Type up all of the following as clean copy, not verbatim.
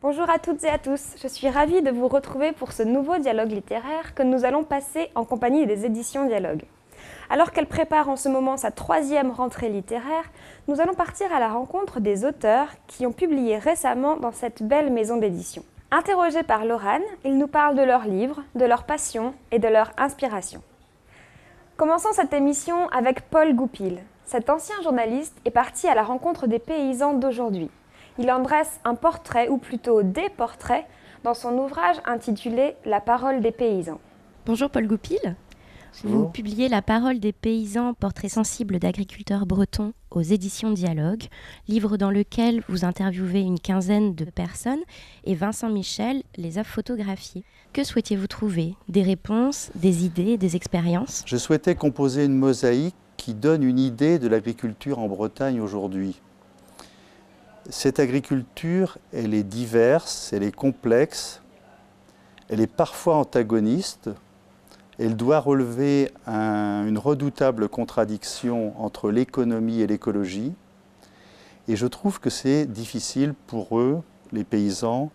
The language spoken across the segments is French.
Bonjour à toutes et à tous, je suis ravie de vous retrouver pour ce nouveau dialogue littéraire que nous allons passer en compagnie des éditions Dialogue. Alors qu'elle prépare en ce moment sa 3e rentrée littéraire, nous allons partir à la rencontre des auteurs qui ont publié récemment dans cette belle maison d'édition. Interrogés par Laurane, ils nous parlent de leurs livres, de leur passion et de leur inspiration. Commençons cette émission avec Paul Goupil. Cet ancien journaliste est parti à la rencontre des paysans d'aujourd'hui. Il en dresse un portrait, ou plutôt des portraits, dans son ouvrage intitulé « La parole des paysans ». Bonjour Paul Goupil. Vous publiez La parole des paysans, portrait sensible d'agriculteurs bretons aux éditions Dialogue, livre dans lequel vous interviewez une quinzaine de personnes et Vincent Michel les a photographiés. Que souhaitiez-vous trouver? Des réponses, des idées, des expériences? Je souhaitais composer une mosaïque qui donne une idée de l'agriculture en Bretagne aujourd'hui. Cette agriculture, elle est diverse, elle est complexe, elle est parfois antagoniste, elle doit relever une redoutable contradiction entre l'économie et l'écologie. Et je trouve que c'est difficile pour eux, les paysans,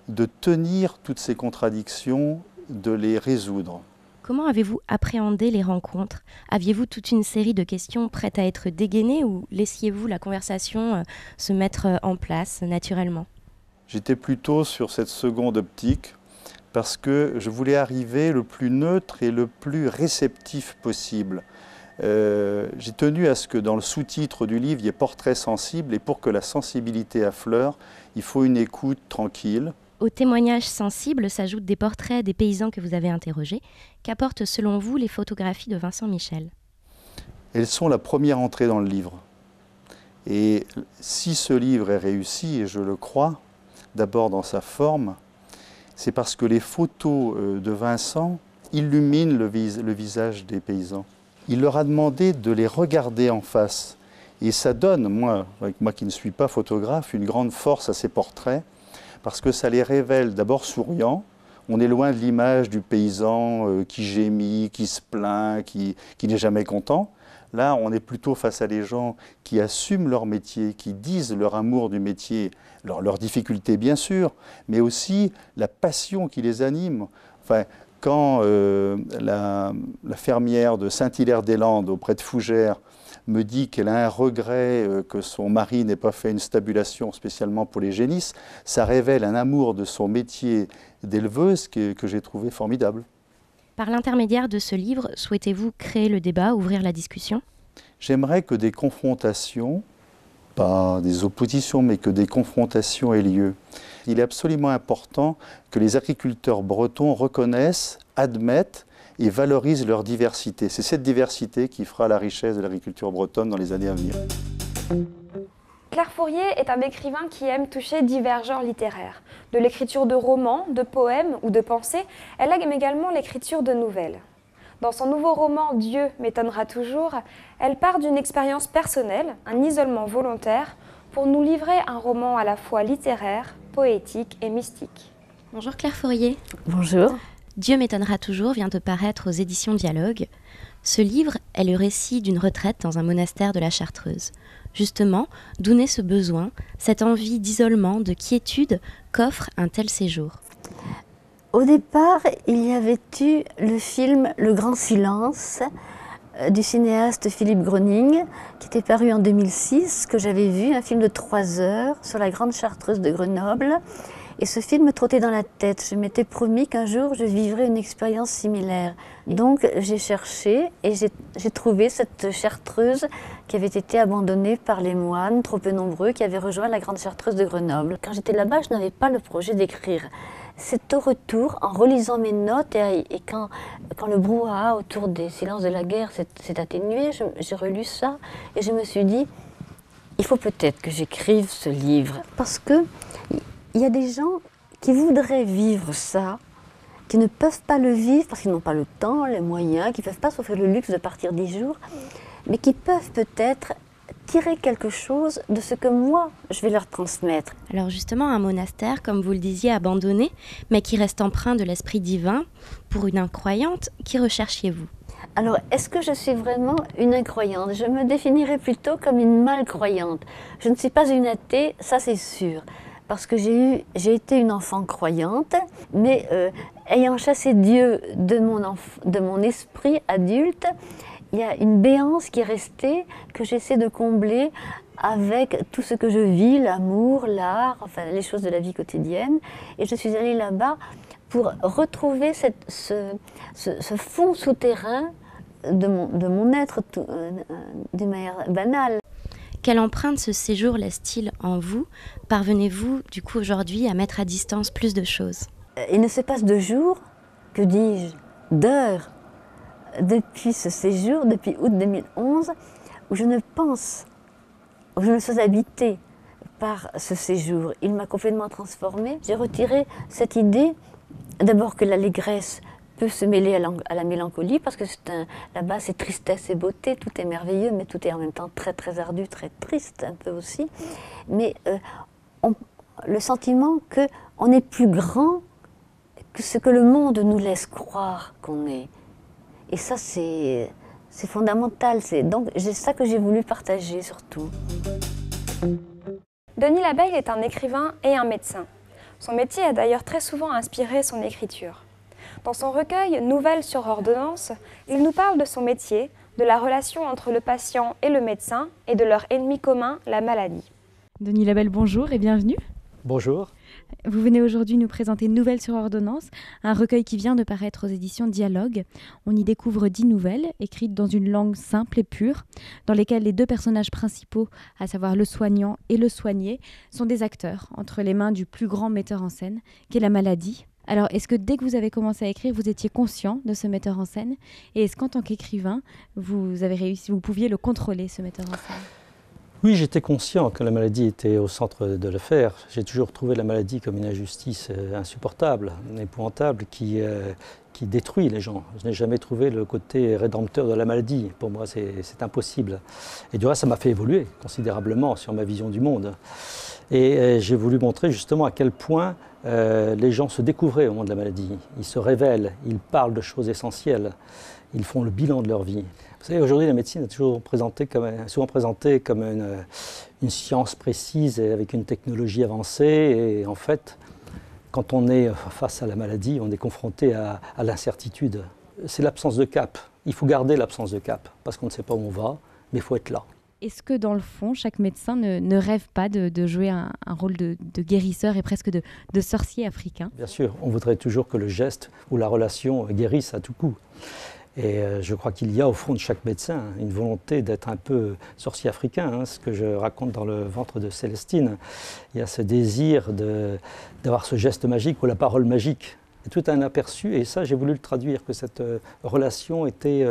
de tenir toutes ces contradictions, de les résoudre. Comment avez-vous appréhendé les rencontres? Aviez-vous toute une série de questions prêtes à être dégainées ou laissiez-vous la conversation se mettre en place naturellement? J'étais plutôt sur cette seconde optique parce que je voulais arriver le plus neutre et le plus réceptif possible. J'ai tenu à ce que dans le sous-titre du livre, il y ait portrait sensible et pour que la sensibilité affleure, il faut une écoute tranquille. Aux témoignages sensibles s'ajoutent des portraits des paysans que vous avez interrogés. Qu'apportent selon vous les photographies de Vincent Michel? Elles sont la première entrée dans le livre. Et si ce livre est réussi, et je le crois, d'abord dans sa forme, c'est parce que les photos de Vincent illuminent le visage des paysans. Il leur a demandé de les regarder en face. Et ça donne, moi qui ne suis pas photographe, une grande force à ces portraits, parce que ça les révèle d'abord souriants. On est loin de l'image du paysan qui gémit, qui se plaint, qui n'est jamais content. Là, on est plutôt face à des gens qui assument leur métier, qui disent leur amour du métier, leurs difficultés bien sûr, mais aussi la passion qui les anime. Enfin, quand la fermière de Saint-Hilaire-des-Landes, auprès de Fougères, me dit qu'elle a un regret que son mari n'ait pas fait une stabulation spécialement pour les génisses, ça révèle un amour de son métier d'éleveuse que j'ai trouvé formidable. Par l'intermédiaire de ce livre, souhaitez-vous créer le débat, ouvrir la discussion? J'aimerais que des confrontations, pas des oppositions, mais que des confrontations aient lieu. Il est absolument important que les agriculteurs bretons reconnaissent, admettent et valorisent leur diversité. C'est cette diversité qui fera la richesse de l'agriculture bretonne dans les années à venir. Claire Fourier est un écrivain qui aime toucher divers genres littéraires. De l'écriture de romans, de poèmes ou de pensées, elle aime également l'écriture de nouvelles. Dans son nouveau roman « Dieu m'étonnera toujours », elle part d'une expérience personnelle, un isolement volontaire, pour nous livrer un roman à la fois littéraire, poétique et mystique. Bonjour Claire Fourier. Bonjour. Dieu m'étonnera toujours vient de paraître aux éditions Dialogue. Ce livre est le récit d'une retraite dans un monastère de la Chartreuse. Justement, d'où naît ce besoin, cette envie d'isolement, de quiétude qu'offre un tel séjour? Au départ, il y avait eu le film Le Grand Silence du cinéaste Philippe Groening, qui était paru en 2006, que j'avais vu, un film de 3 heures sur la Grande Chartreuse de Grenoble. Et ce film me trottait dans la tête. Je m'étais promis qu'un jour je vivrais une expérience similaire. Donc j'ai cherché et j'ai trouvé cette chartreuse qui avait été abandonnée par les moines, trop peu nombreux, qui avaient rejoint la Grande Chartreuse de Grenoble. Quand j'étais là-bas, je n'avais pas le projet d'écrire. C'est au retour, en relisant mes notes et quand le brouhaha autour des silences de la guerre s'est atténué, j'ai relu ça et je me suis dit, il faut peut-être que j'écrive ce livre. Parce que il y a des gens qui voudraient vivre ça, qui ne peuvent pas le vivre parce qu'ils n'ont pas le temps, les moyens, qui ne peuvent pas s'offrir le luxe de partir 10 jours, mais qui peuvent peut-être tirer quelque chose de ce que moi, je vais leur transmettre. Alors justement, un monastère, comme vous le disiez, abandonné, mais qui reste empreint de l'esprit divin, pour une incroyante, qui recherchiez-vous? Alors, est-ce que je suis vraiment une incroyante? Je me définirais plutôt comme une malcroyante. Je ne suis pas une athée, ça c'est sûr. parce que j'ai été une enfant croyante, mais ayant chassé Dieu de mon esprit adulte, il y a une béance qui est restée, que j'essaie de combler avec tout ce que je vis, l'amour, l'art, enfin les choses de la vie quotidienne. Et je suis allée là-bas pour retrouver ce fond souterrain de mon être d'une manière banale. Quelle empreinte ce séjour laisse-t-il en vous? Parvenez-vous du coup aujourd'hui à mettre à distance plus de choses? Il ne se passe de jours, que dis-je, d'heures, depuis ce séjour, depuis août 2011, où je ne pense, où je ne suis habitée par ce séjour. Il m'a complètement transformée. J'ai retiré cette idée, d'abord que l'allégresse peut se mêler à la mélancolie, parce que là-bas c'est tristesse et beauté, tout est merveilleux, mais tout est en même temps très très ardu, très triste un peu aussi. Mais le sentiment qu'on est plus grand que ce que le monde nous laisse croire qu'on est. Et ça c'est fondamental, donc c'est ça que j'ai voulu partager surtout. Denis Labeille est un écrivain et un médecin. Son métier a d'ailleurs très souvent inspiré son écriture. Dans son recueil « Nouvelles sur ordonnance », il nous parle de son métier, de la relation entre le patient et le médecin et de leur ennemi commun, la maladie. Denis Labeille, bonjour et bienvenue. Bonjour. Vous venez aujourd'hui nous présenter Nouvelles sur ordonnance, un recueil qui vient de paraître aux éditions Dialogue. On y découvre 10 nouvelles, écrites dans une langue simple et pure, dans lesquelles les deux personnages principaux, à savoir le soignant et le soigné, sont des acteurs entre les mains du plus grand metteur en scène, qu'est la maladie. Alors, est-ce que dès que vous avez commencé à écrire, vous étiez conscient de ce metteur en scène? Et est-ce qu'en tant qu'écrivain, vous pouviez le contrôler, ce metteur en scène? Oui, j'étais conscient que la maladie était au centre de l'affaire. J'ai toujours trouvé la maladie comme une injustice insupportable, épouvantable, qui détruit les gens. Je n'ai jamais trouvé le côté rédempteur de la maladie. Pour moi, c'est impossible. Et du reste, ça m'a fait évoluer considérablement sur ma vision du monde. Et j'ai voulu montrer justement à quel point les gens se découvraient au moment de la maladie. Ils se révèlent, ils parlent de choses essentielles, ils font le bilan de leur vie. Vous savez, aujourd'hui, la médecine est souvent présentée comme une science précise et avec une technologie avancée. Et en fait, quand on est face à la maladie, on est confronté à l'incertitude. C'est l'absence de cap. Il faut garder l'absence de cap, parce qu'on ne sait pas où on va, mais il faut être là. Est-ce que dans le fond, chaque médecin ne rêve pas de jouer un rôle de guérisseur et presque de sorcier africain? Bien sûr, on voudrait toujours que le geste ou la relation guérisse à tout coup. Et je crois qu'il y a au fond de chaque médecin une volonté d'être un peu sorcier africain, ce que je raconte dans le ventre de Célestine. Il y a ce désir d'avoir ce geste magique ou la parole magique. Et tout un aperçu, et ça j'ai voulu le traduire, que cette relation était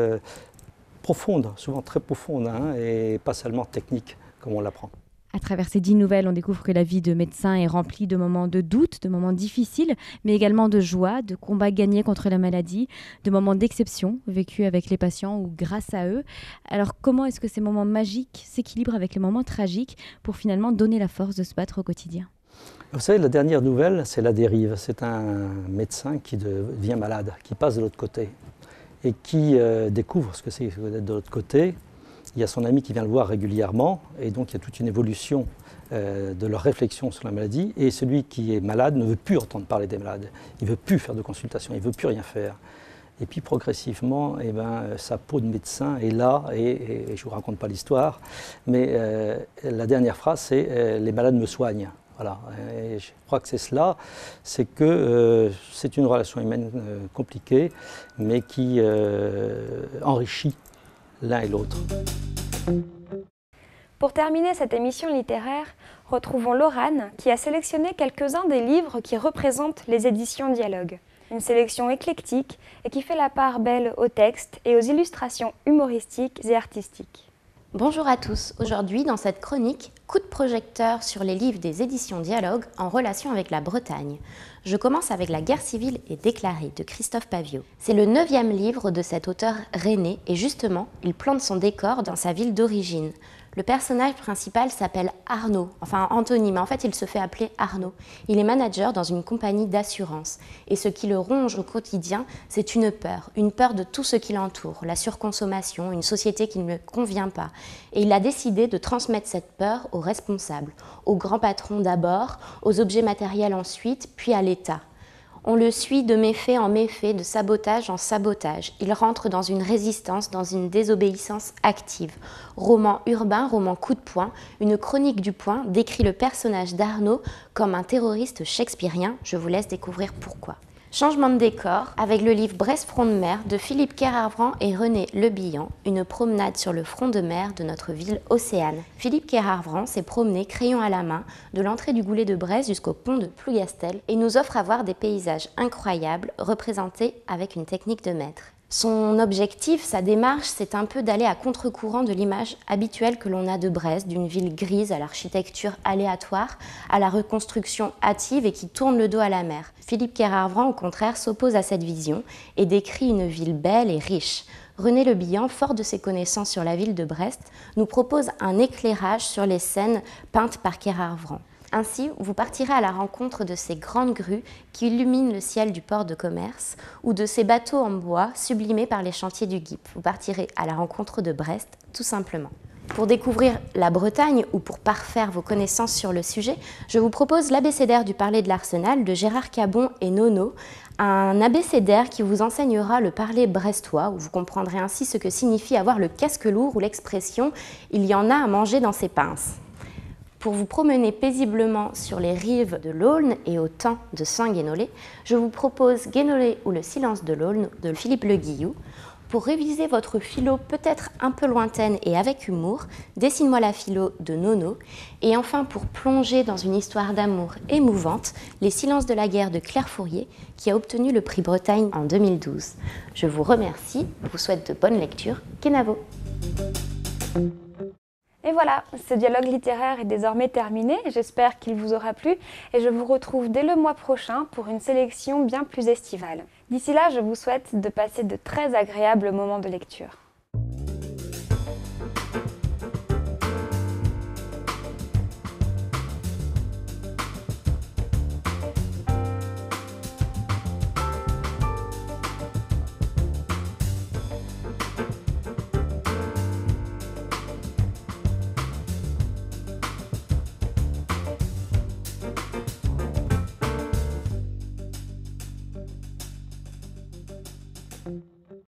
profonde, souvent très profonde, et pas seulement technique comme on l'apprend. À travers ces 10 nouvelles, on découvre que la vie de médecin est remplie de moments de doute, de moments difficiles, mais également de joie, de combats gagnés contre la maladie, de moments d'exception vécus avec les patients ou grâce à eux. Alors comment est-ce que ces moments magiques s'équilibrent avec les moments tragiques pour finalement donner la force de se battre au quotidien? Vous savez, la dernière nouvelle, c'est La Dérive. C'est un médecin qui devient malade, qui passe de l'autre côté et qui découvre ce que c'est d'être de l'autre côté. Il y a son ami qui vient le voir régulièrement, et donc il y a toute une évolution de leur réflexion sur la maladie. Et celui qui est malade ne veut plus entendre parler des malades, il ne veut plus faire de consultation, il ne veut plus rien faire. Et puis progressivement, sa peau de médecin est là, et je ne vous raconte pas l'histoire, mais la dernière phrase c'est « les malades me soignent ». Voilà. Et je crois que c'est cela, c'est que c'est une relation humaine compliquée, mais qui enrichit l'un et l'autre. Pour terminer cette émission littéraire, retrouvons Laurane qui a sélectionné quelques-uns des livres qui représentent les éditions Dialogue. Une sélection éclectique et qui fait la part belle aux textes et aux illustrations humoristiques et artistiques. Bonjour à tous. Aujourd'hui, dans cette chronique, coup de projecteur sur les livres des éditions Dialogue en relation avec la Bretagne. Je commence avec La guerre civile est déclarée de Christophe Paviot. C'est le 9e livre de cet auteur rennais et justement, il plante son décor dans sa ville d'origine. Le personnage principal s'appelle Arnaud, enfin Anthony, mais en fait il se fait appeler Arnaud. Il est manager dans une compagnie d'assurance. Et ce qui le ronge au quotidien, c'est une peur de tout ce qui l'entoure, la surconsommation, une société qui ne lui convient pas. Et il a décidé de transmettre cette peur aux aux responsables, aux grands patrons d'abord, aux objets matériels ensuite, puis à l'État. On le suit de méfait en méfait, de sabotage en sabotage. Il rentre dans une résistance, dans une désobéissance active. Roman urbain, roman coup de poing, une chronique du poing décrit le personnage d'Arnaud comme un terroriste shakespearien. Je vous laisse découvrir pourquoi. Changement de décor avec le livre Brest front de mer de Philippe Kérarvrant et René Lebillan, une promenade sur le front de mer de notre ville océane. Philippe Kérarvrant s'est promené crayon à la main de l'entrée du goulet de Brest jusqu'au pont de Plougastel et nous offre à voir des paysages incroyables représentés avec une technique de maître. Son objectif, sa démarche, c'est un peu d'aller à contre-courant de l'image habituelle que l'on a de Brest, d'une ville grise à l'architecture aléatoire, à la reconstruction hâtive et qui tourne le dos à la mer. Philippe Kérarvrant, au contraire, s'oppose à cette vision et décrit une ville belle et riche. René Lebillan, fort de ses connaissances sur la ville de Brest, nous propose un éclairage sur les scènes peintes par Kérarvrant. Ainsi, vous partirez à la rencontre de ces grandes grues qui illuminent le ciel du port de commerce ou de ces bateaux en bois sublimés par les chantiers du GIP. Vous partirez à la rencontre de Brest, tout simplement. Pour découvrir la Bretagne ou pour parfaire vos connaissances sur le sujet, je vous propose l'abécédaire du parler de l'Arsenal de Gérard Cabon et Nono, un abécédaire qui vous enseignera le parler brestois, où vous comprendrez ainsi ce que signifie avoir le casque lourd ou l'expression « il y en a à manger dans ses pinces ». Pour vous promener paisiblement sur les rives de l'Aulne et au temps de Saint-Guénolé, je vous propose Guénolé ou le silence de l'Aulne de Philippe Le Guillou. Pour réviser votre philo peut-être un peu lointaine et avec humour, Dessine-moi la philo de Nono. Et enfin, pour plonger dans une histoire d'amour émouvante, Les silences de la guerre de Claire Fourier, qui a obtenu le prix Bretagne en 2012. Je vous remercie, vous souhaite de bonnes lectures. Kenavo. Et voilà, ce dialogue littéraire est désormais terminé. J'espère qu'il vous aura plu et je vous retrouve dès le mois prochain pour une sélection bien plus estivale. D'ici là, je vous souhaite de passer de très agréables moments de lecture.